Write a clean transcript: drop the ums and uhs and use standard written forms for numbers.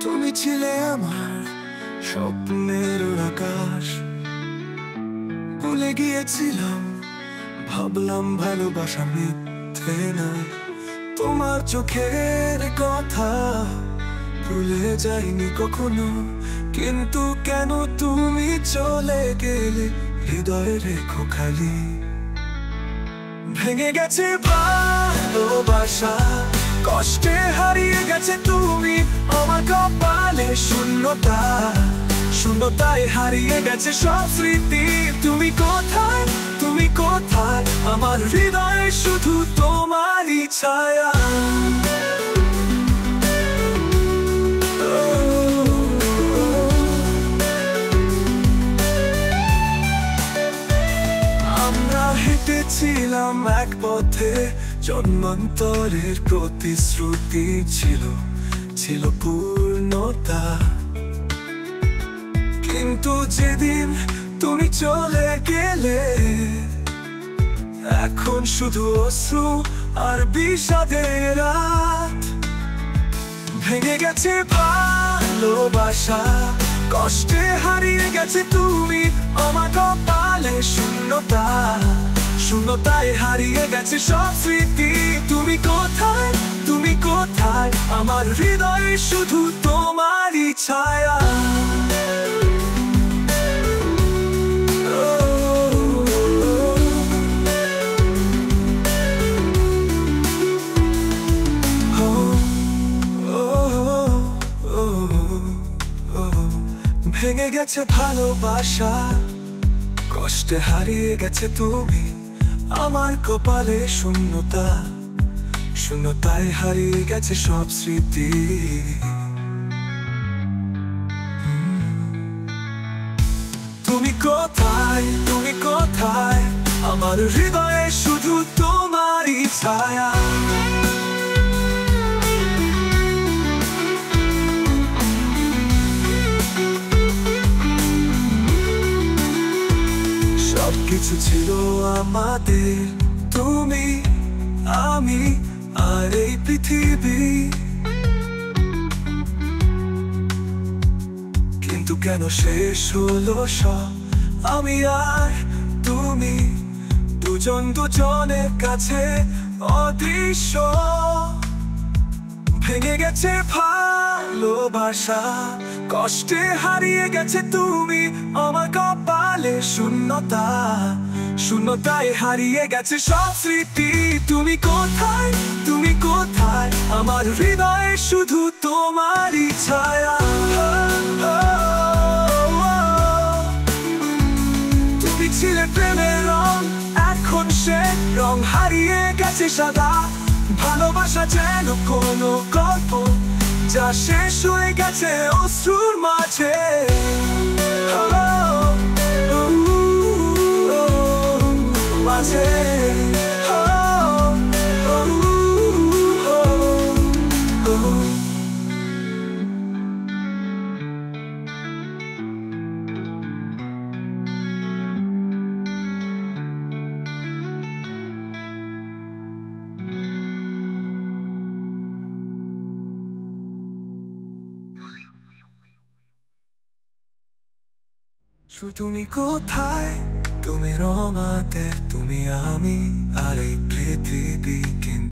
তুমি ছিলে আমার স্বপ্নের আকাশ। ভুলে গিয়েছিলাম, ভাবলাম ভালোবাসা মিথ্যে নয়। তোমার চোখের কথা ভুলে যাইনি কখনো, কিন্তু কেন তুমি চলে গেলে হৃদয়ে রেখো খালি। ভেঙে গেছে ভালোবাসা, কষ্টে হারিয়ে গেছে তুমি আমার কপালে। শূন্যতা, শূন্যতায় হারিয়ে গেছে সব স্মৃতি। তুমি কোথায়, তুমি কোথায়, আমার হৃদয়ে শুধু তোমারই ছায়া। আমরা হেঁটেছিলাম এক পথে, জন্মান্তরের প্রতিশ্রুতি ছিল, ছিল পূর্ণতা। কিন্তু যেদিন তুমি চলে গেলে, এখন শুধু অশ্রু আর বিষাদের রাত। ভেঙে গেছে ভালোবাসা, কষ্টে হারিয়ে গেছে তুমি আমার কপালে। শূন্যতা, শূন্যতায় হারিয়ে গেছে সব স্মৃতি। তুমি কোথায়, তুমি কোথায়, আমার হৃদয়ে শুধু তোমারই ছায়া। ভেঙে গেছে ভালোবাসা, কষ্টে হারিয়ে গেছে তুমি আমার কপালে। শূন্যতা, শূন্যতায় হারিয়ে গেছে সব স্মৃতি। তুমি কোথায়, তুমি কোথায়, আমার হৃদয়ে শুধু তোমারই ছায়া। সবকিছু ছিল আমাদের, তুমি, আমি আর এই পৃথিবী। কিন্তু কেন শেষ হলো সব, আমি আর তুমি দুজন দুজনের কাছে অদৃশ্য। ভেঙে গেছে ভালোবাসা, কষ্টে হারিয়ে গেছে তুমি আমার কপালে। শূন্যতা, শূন্যতায় হারিয়ে গেছে সব স্মৃতি। তুমি কোথায়, তুমি কোথায়, আমার হৃদয়ে শুধু তোমারই ছায়া। তুমি ছিলে প্রেমের রং, এখন সে রং হারিয়ে গেছে সাদা। ভালোবাসা যেন কোনো গল্প, যা শেষ হয়ে গেছে অশ্রুর মাঝে। মাঝে তুমি কোথায়, তুমি রঙাতে, তুমি আমি আর এই পৃথিবী।